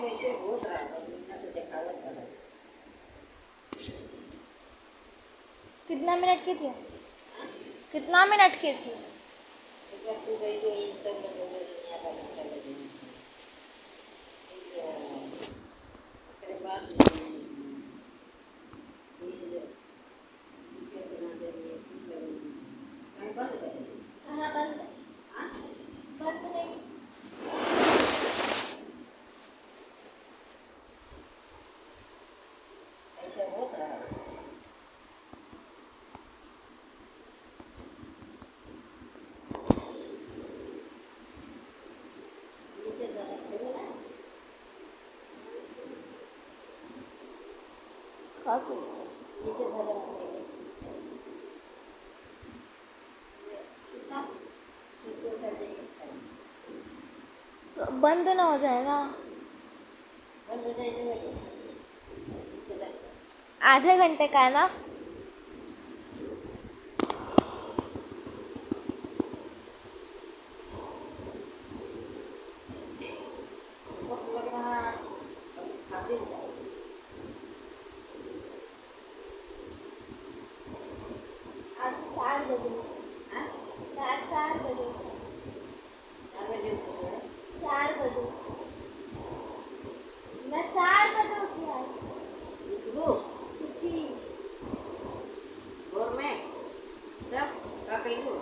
वैसे होत रहा तो दिखावत रहा। कितना मिनट की थी? कितना मिनट की थी? तू गई जो इन सब लोगों ने दुनिया का चल रही उसके बाद बंद करेंगे। हाँ बंद बंद नहीं। ऐसे होत रहा। नीचे जरा खोलो ना। नीचे जरा बंद ना हो जाएगा। बंद हो जाएगा। आधे घंटे का है ना? लग रहा खाते आज 4 बजे। हैं? 4 बजे। 4 बजे उठे हैं। 4 बजे। मैं 4 बजे उठी आज। उठो उठी। भोर में तब का कहियो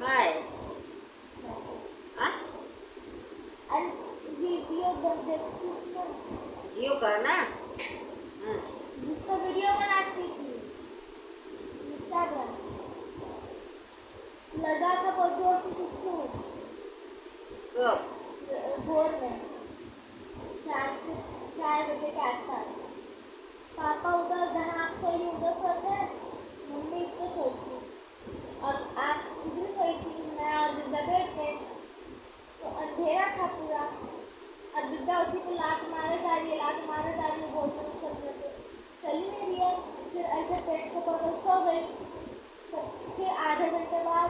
हाय अरे वीडियो देखती थी ना, जियो करना जिसका वीडियो बनाती थी इंस्टाग्राम लगा था बहुत जोर से सुसु कब भोर में 4 बजे के आसपास। पापा उधर जहाँ आप सोई उधर सोते हैं, मम्मी इसको सोती और आप इधर सोई थी, मैं और दिव्या बेड पे। तो अंधेरा था पूरा और दिव्या उसी को लात मारे जा रही है बोलने में चल रहे थे, चल ही नहीं रही है। फिर ऐसे पेट को पकड़ सो गई। तो फिर आधे घंटे बाद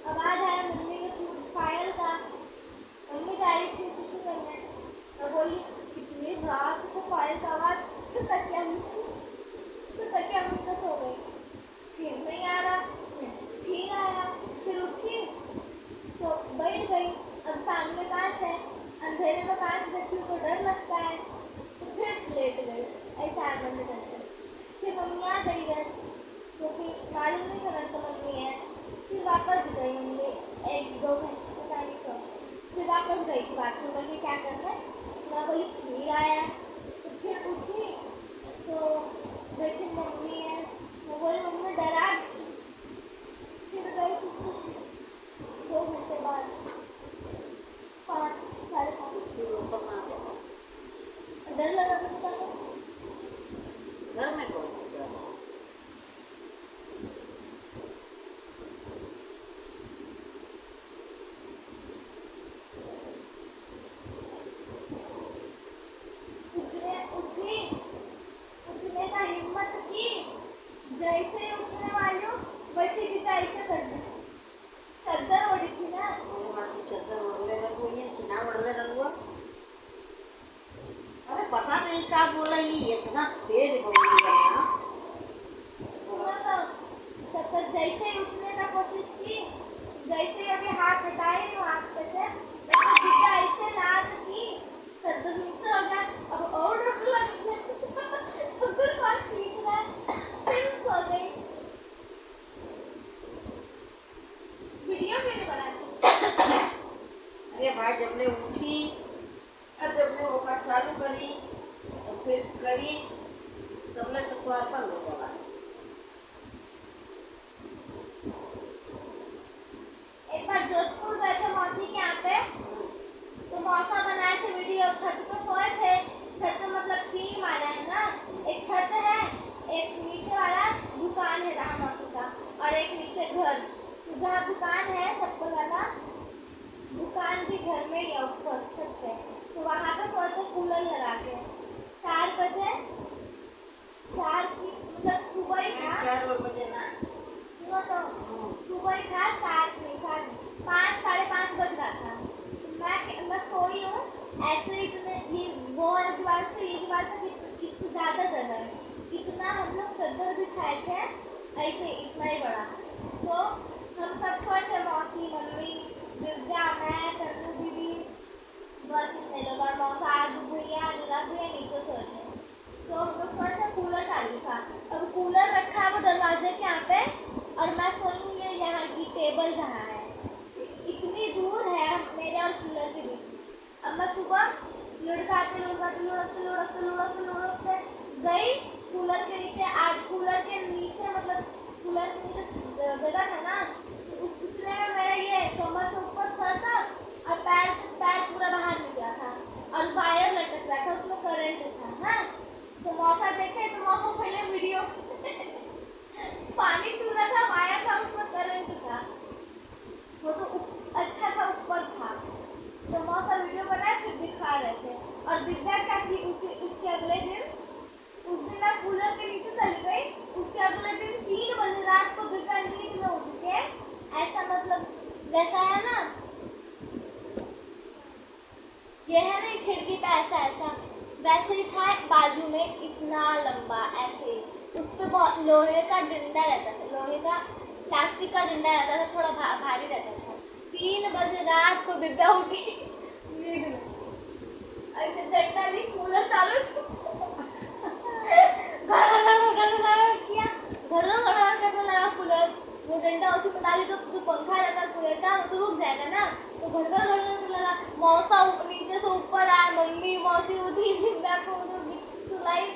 आवाज आया मम्मी के पायल का। मम्मी जा रही थी सुसु करने और बोली कितनी रात को पायल का आवाज। तो तकिया मुझसे सो गई। फिर नहीं आ रहा, फिर आया, फिर उठी तो बैठ गई। अब सामने कांच है, अंधेरे में कांच देखती तो डर लगता है, तो फिर लेट गई ऐसा बंद करके। फिर मम्मी आ गई है तो फिर मालूम नहीं समझ तो मम्मी है। फिर वापस गई मम्मी 1-2 घंटे पता नहीं कब। फिर वापस गई बाथरूम में क्या करना है। मैं बोली फिर आया तो फिर उठी तो देखी मम्मी है। मैं बोली मम्मी डरा। फिर गई 2 घंटे बाद 5 साढ़े 5 डर लगा था घर में कौन उठने का हिम्मत की, जैसे उठने वाली हूँ वैसे भी ऐसे कर दी। चद्दर ओढ़ी थी ना, चद्दर ओढ़ले रखो ये सीना ओढ़ले रखो। अरे पता नहीं क्या बोला ये इतना तेज बोल रहा तो जैसे ही उठने का कोशिश की, जैसे ही अभी हाथ हटाए नहीं हाथ पे से, तो ऐसे लात की चद्दर नीचे हो गया। अब और डर लग गया, चद्दर पास खींच रहा है, फिर सो गई। वीडियो मैंने बनाई। अरे भाई जब ने उठी और जब ने वो चालू करी और फिर करी तब ने तो अपन हो गया। एक बार जोधपुर गए थे मौसी के यहाँ पे, तो मौसा बनाए थे वीडियो। छत पे सोए थे, छत पे मतलब 3 माला है ना, एक छत है, एक नीचे वाला दुकान है जहाँ मौसी का, और एक नीचे घर। तो जहाँ दुकान है चप्पल वाला दुकान भी घर में ही है ऊपर छत पे। तो वहाँ पे सोए थे कूलर लगा के। 4 बजे बिछाए थे ऐसे इतना ही बड़ा। तो हम सब सोए थे, मौसी, मम्मी, दिव्या, मैं, तन्नू दीदी, बस इतने लोग, और मौसा, आदू भैया, अनुराग भैया नीचे सोए थे। तो हम लोग सोए थे, कूलर चालू था। अब कूलर रखा है वो दरवाजे के यहाँ पे, और मैं सोई हूँ ये यहाँ की टेबल जहाँ है, इतनी दूर है मेरे और कूलर के बीच। अब मैं सुबह लुढ़काते लुढ़काते लुढ़कते लुढ़कते लुढ़कते लुढ़कते गई कूलर के नीचे। आज कूलर के नीचे मतलब कूलर के नीचे जगह था ना, तो उतने में मेरा ये कमर से ऊपर सर था और पैर पूरा बाहर निकला था, और वायर लटक रहा था, उसमें करंट था। हाँ, तो मौसा देखे तो मौसा पहले वीडियो पानी चू रहा था, वायर था, उसमें करंट था, वो तो अच्छा था, ऊपर था। तो मौसा वीडियो बनाए फिर दिखा रहे थे। और दिव्या क्या थी, उसके अगले दिन, उस दिन मैं कूलर के नीचे चली गई, उसके अगले दिन 3 बजे रात को दिव्या नींद में उठ के, ऐसा मतलब वैसा है ना, ये है ना खिड़की पे ऐसा ऐसा, वैसे ही था बाजू में इतना लंबा ऐसे, उस पे बहुत लोहे का डंडा रहता था, लोहे का प्लास्टिक का डंडा रहता था, थोड़ा भारी रहता था। 3 बजे रात को दिव्या उठी नींद में, ऐसे डंडा ली, कूलर चालू किया, घड़ करने लगा कूलर, वो डंडा उसी में डाली तो पंखा रहता कूलर का, तो रुक जाएगा ना, तो घड़ करने लगा। मौसा नीचे से ऊपर आया, मम्मी मौसी उठी, दिव्या को सुलाई,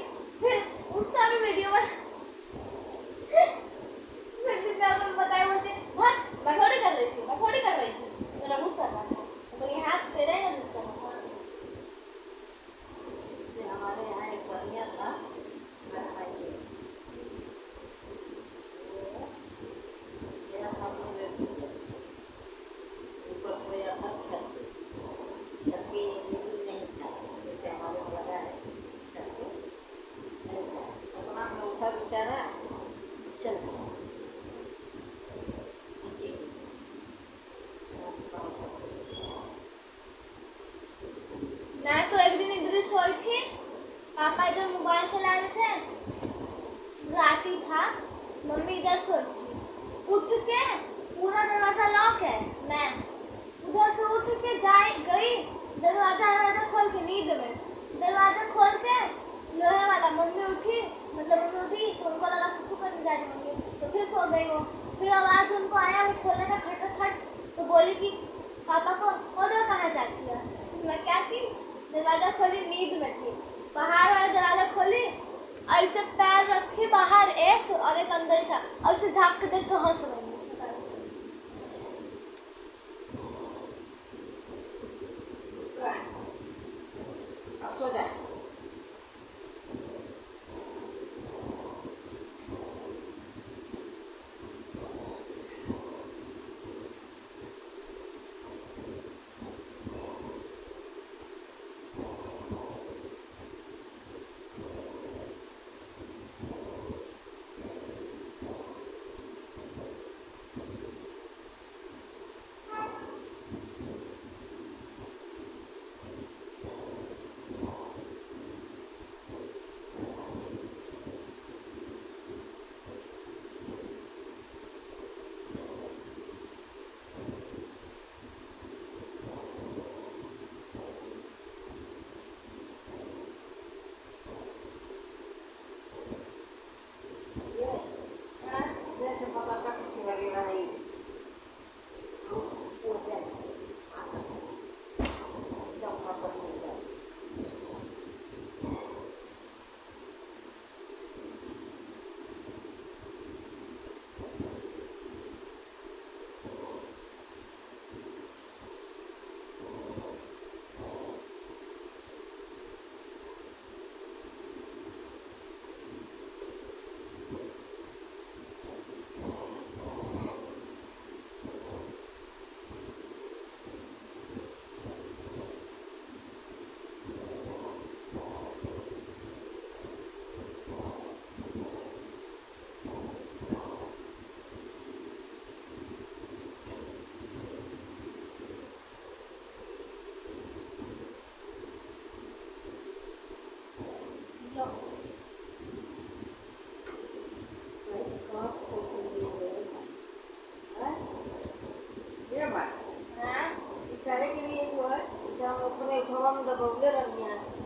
फिर उसका भी वीडियो फिर दिव्या को बताया, बोलते मैं थोड़ी कर रही थी, मेरा मुँह कर रहा था, तो ये हाथ तेरा है ना। हमारे यहाँ एक बढ़िया था, मैं तो एक दिन इधर सोई थी, पापा इधर मोबाइल चला रहे थे, रात ही था, मम्मी इधर सोई थी, उठ के पूरा दरवाजा लॉक है, मैं उधर से उठ के गई, दरवाजा खोल के, नींद में दरवाजा खोल के लोहे वाला, मम्मी उठी तो उनको लगा सुसु करने जा रही मम्मी, तो फिर सो गई वो। फिर आवाज उनको आया, वो खोलने का खट, तो बोली कि पापा को खोलो, कहाँ जाती है। मैं क्या की, दरवाजा खोली, नींद में थी, बाहर वाला दरवाजा खोली, ऐसे पैर रखी बाहर एक और एक अंदर ही था, और उसे झाँक के देख के हंस रही। अब सो जाए। हवा में दबौले रहिए।